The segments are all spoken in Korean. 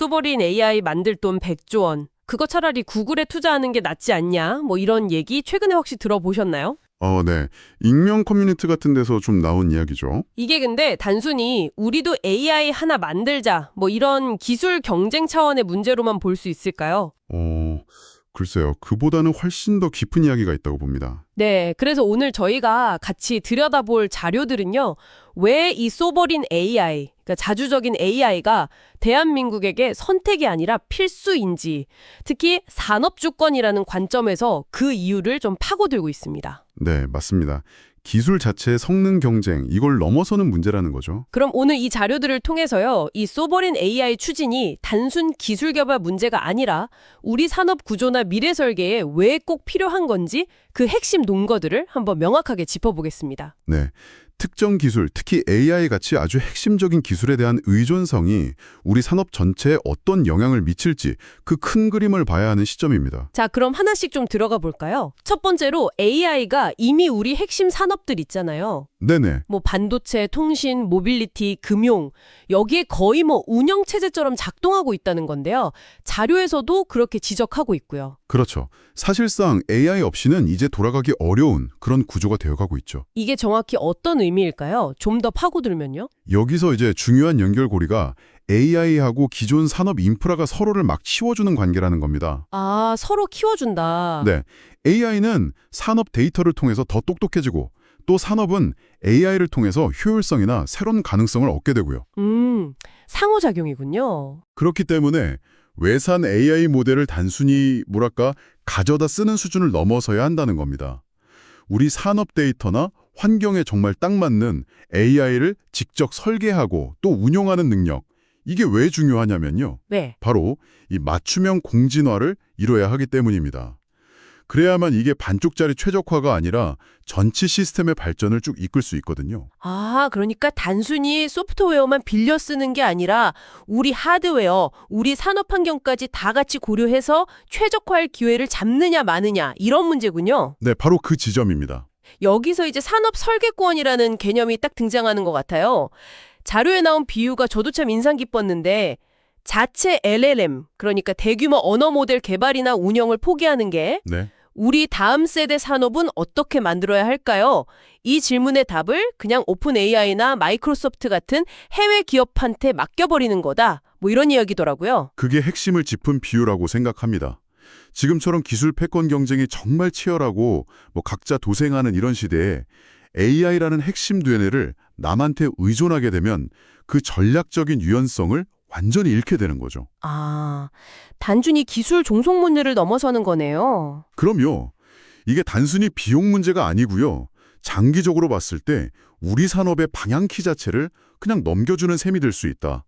소버린 AI 만들 돈 100조 원. 그거 차라리 구글에 투자하는 게 낫지 않냐? 뭐 이런 얘기 최근에 혹시 들어보셨나요? 네. 익명 커뮤니티 같은 데서 좀 나온 이야기죠. 이게 근데 단순히 우리도 AI 하나 만들자 뭐 이런 기술 경쟁 차원의 문제로만 볼 수 있을까요? 글쎄요. 그보다는 훨씬 더 깊은 이야기가 있다고 봅니다. 네, 그래서 오늘 저희가 같이 들여다볼 자료들은요. 왜 이 소버린 AI, 그러니까 자주적인 AI가 대한민국에게 선택이 아니라 필수인지, 특히 산업주권이라는 관점에서 그 이유를 좀 파고들고 있습니다. 네, 맞습니다. 기술 자체의 성능 경쟁, 이걸 넘어서는 문제라는 거죠. 그럼 오늘 이 자료들을 통해서요, 이 소버린 AI 추진이 단순 기술 개발 문제가 아니라 우리 산업 구조나 미래 설계에 왜 꼭 필요한 건지 그 핵심 논거들을 한번 명확하게 짚어보겠습니다. 네. 특정 기술, 특히 AI 같이 아주 핵심적인 기술에 대한 의존성이 우리 산업 전체에 어떤 영향을 미칠지 그 큰 그림을 봐야 하는 시점입니다. 자, 그럼 하나씩 좀 들어가 볼까요? 첫 번째로 AI가 이미 우리 핵심 산업들 있잖아요. 네네. 뭐 반도체, 통신, 모빌리티, 금융 여기에 거의 뭐 운영체제처럼 작동하고 있다는 건데요. 자료에서도 그렇게 지적하고 있고요. 그렇죠. 사실상 AI 없이는 이제 돌아가기 어려운 그런 구조가 되어가고 있죠. 이게 정확히 어떤 의미일까요? 좀 더 파고들면요. 여기서 이제 중요한 연결고리가 AI하고 기존 산업 인프라가 서로를 막 치워주는 관계라는 겁니다. 아, 서로 키워준다. 네, AI는 산업 데이터를 통해서 더 똑똑해지고 또 산업은 AI를 통해서 효율성이나 새로운 가능성을 얻게 되고요. 상호작용이군요. 그렇기 때문에 외산 AI 모델을 단순히 가져다 쓰는 수준을 넘어서야 한다는 겁니다. 우리 산업 데이터나 환경에 정말 딱 맞는 AI를 직접 설계하고 또 운용하는 능력, 이게 왜 중요하냐면요. 네. 바로 이 맞춤형 공진화를 이뤄야 하기 때문입니다. 그래야만 이게 반쪽짜리 최적화가 아니라 전체 시스템의 발전을 쭉 이끌 수 있거든요. 아, 그러니까 단순히 소프트웨어만 빌려 쓰는 게 아니라 우리 하드웨어, 우리 산업 환경까지 다 같이 고려해서 최적화할 기회를 잡느냐 마느냐 이런 문제군요. 네, 바로 그 지점입니다. 여기서 이제 산업 설계권이라는 개념이 딱 등장하는 것 같아요. 자료에 나온 비유가 저도 참 인상 깊었는데 자체 LLM, 그러니까 대규모 언어 모델 개발이나 운영을 포기하는 게 네. 우리 다음 세대 산업은 어떻게 만들어야 할까요? 이 질문의 답을 그냥 오픈 AI나 마이크로소프트 같은 해외 기업한테 맡겨버리는 거다. 뭐 이런 이야기더라고요. 그게 핵심을 짚은 비유라고 생각합니다. 지금처럼 기술 패권 경쟁이 정말 치열하고 각자 도생하는 이런 시대에 AI라는 핵심 뇌뇌를 남한테 의존하게 되면 그 전략적인 유연성을 완전히 잃게 되는 거죠. 아, 단순히 기술 종속 문제를 넘어서는 거네요. 그럼요. 이게 단순히 비용 문제가 아니고요. 장기적으로 봤을 때 우리 산업의 방향키 자체를 그냥 넘겨주는 셈이 될 수 있다.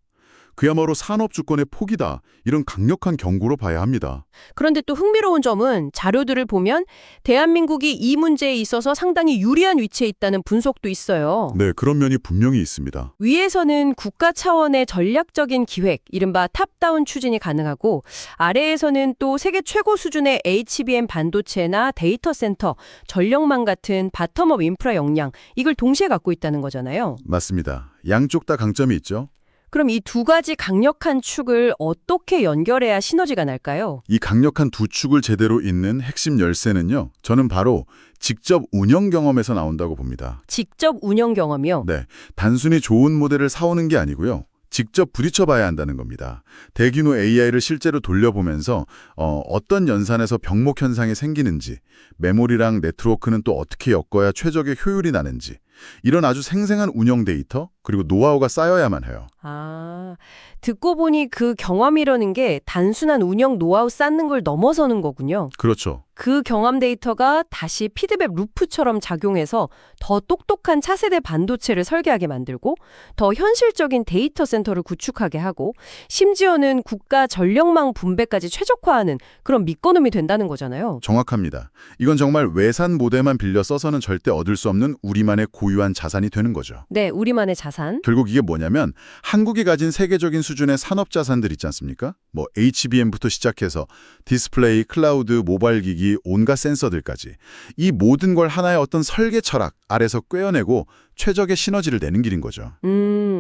그야말로 산업 주권의 포기다. 이런 강력한 경고로 봐야 합니다. 그런데 또 흥미로운 점은 자료들을 보면 대한민국이 이 문제에 있어서 상당히 유리한 위치에 있다는 분석도 있어요. 네, 그런 면이 분명히 있습니다. 위에서는 국가 차원의 전략적인 기획, 이른바 탑다운 추진이 가능하고 아래에서는 또 세계 최고 수준의 HBM 반도체나 데이터 센터, 전력망 같은 바텀업 인프라 역량, 이걸 동시에 갖고 있다는 거잖아요. 맞습니다. 양쪽 다 강점이 있죠. 그럼 이 두 가지 강력한 축을 어떻게 연결해야 시너지가 날까요? 이 강력한 두 축을 제대로 잇는 핵심 열쇠는요. 저는 바로 직접 운영 경험에서 나온다고 봅니다. 직접 운영 경험이요? 네, 단순히 좋은 모델을 사오는 게 아니고요. 직접 부딪혀봐야 한다는 겁니다. 대규모 AI를 실제로 돌려보면서 어떤 연산에서 병목 현상이 생기는지, 메모리랑 네트워크는 또 어떻게 엮어야 최적의 효율이 나는지, 이런 아주 생생한 운영 데이터, 그리고 노하우가 쌓여야만 해요. 아, 듣고 보니 그 경험이라는 게 단순한 운영 노하우 쌓는 걸 넘어서는 거군요. 그렇죠. 그 경험 데이터가 다시 피드백 루프처럼 작용해서 더 똑똑한 차세대 반도체를 설계하게 만들고 더 현실적인 데이터 센터를 구축하게 하고 심지어는 국가 전력망 분배까지 최적화하는 그런 밑거름이 된다는 거잖아요. 정확합니다. 이건 정말 외산 모델만 빌려 써서는 절대 얻을 수 없는 우리만의 고유한 자산이 되는 거죠. 네, 우리만의 자산. 결국 이게 뭐냐면 한국이 가진 세계적인 수준의 산업 자산들 있지 않습니까? HBM부터 시작해서 디스플레이, 클라우드, 모바일 기기, 온갖 센서들까지 이 모든 걸 하나의 어떤 설계 철학 아래서 꿰어내고 최적의 시너지를 내는 길인 거죠.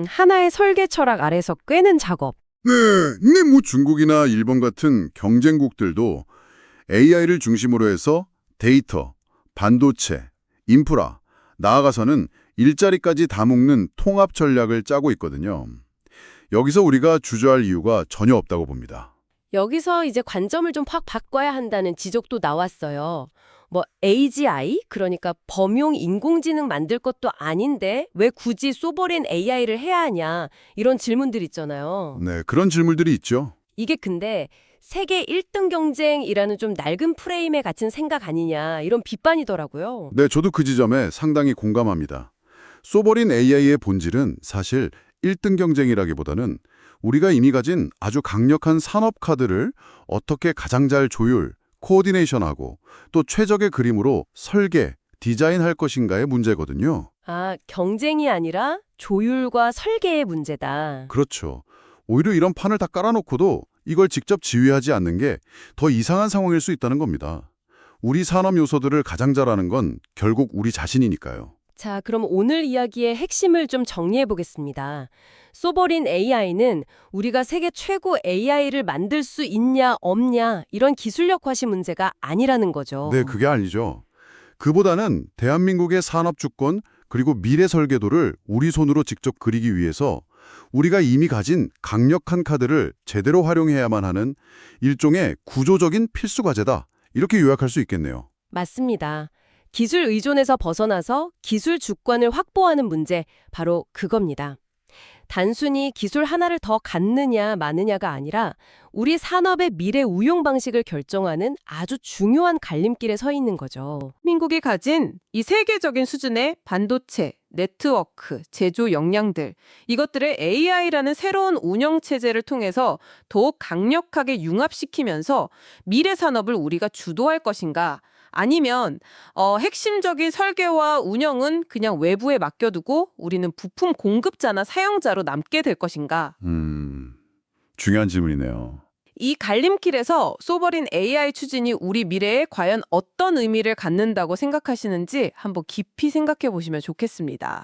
하나의 설계 철학 아래서 꿰는 작업. 네, 근데 뭐 중국이나 일본 같은 경쟁국들도 AI를 중심으로 해서 데이터, 반도체, 인프라, 나아가서는 일자리까지 다 묶는 통합 전략을 짜고 있거든요. 여기서 우리가 주저할 이유가 전혀 없다고 봅니다. 여기서 이제 관점을 좀 확 바꿔야 한다는 지적도 나왔어요. 뭐 AGI? 그러니까 범용 인공지능 만들 것도 아닌데 왜 굳이 소버린 AI를 해야 하냐 이런 질문들 있잖아요. 네, 그런 질문들이 있죠. 이게 근데 세계 1등 경쟁이라는 좀 낡은 프레임에 갇힌 생각 아니냐 이런 비판이더라고요. 네, 저도 그 지점에 상당히 공감합니다. 소버린 AI의 본질은 사실 1등 경쟁이라기보다는 우리가 이미 가진 아주 강력한 산업 카드를 어떻게 가장 잘 조율, 코어디네이션하고 또 최적의 그림으로 설계, 디자인할 것인가의 문제거든요. 아, 경쟁이 아니라 조율과 설계의 문제다. 그렇죠. 오히려 이런 판을 다 깔아놓고도 이걸 직접 지휘하지 않는 게 더 이상한 상황일 수 있다는 겁니다. 우리 산업 요소들을 가장 잘하는 건 결국 우리 자신이니까요. 자, 그럼 오늘 이야기의 핵심을 좀 정리해 보겠습니다. 소버린 AI는 우리가 세계 최고 AI를 만들 수 있냐 없냐 이런 기술력 과시 문제가 아니라는 거죠. 네, 그게 아니죠. 그보다는 대한민국의 산업 주권 그리고 미래 설계도를 우리 손으로 직접 그리기 위해서 우리가 이미 가진 강력한 카드를 제대로 활용해야만 하는 일종의 구조적인 필수 과제다. 이렇게 요약할 수 있겠네요. 맞습니다. 기술 의존에서 벗어나서 기술 주권을 확보하는 문제, 바로 그겁니다. 단순히 기술 하나를 더 갖느냐 마느냐가 아니라 우리 산업의 미래 운용 방식을 결정하는 아주 중요한 갈림길에 서 있는 거죠. 민국이 가진 이 세계적인 수준의 반도체, 네트워크, 제조 역량들, 이것들을 AI라는 새로운 운영 체제를 통해서 더욱 강력하게 융합시키면서 미래 산업을 우리가 주도할 것인가? 아니면 핵심적인 설계와 운영은 그냥 외부에 맡겨두고 우리는 부품 공급자나 사용자로 남게 될 것인가? 중요한 질문이네요. 이 갈림길에서 소버린 AI 추진이 우리 미래에 과연 어떤 의미를 갖는다고 생각하시는지 한번 깊이 생각해 보시면 좋겠습니다.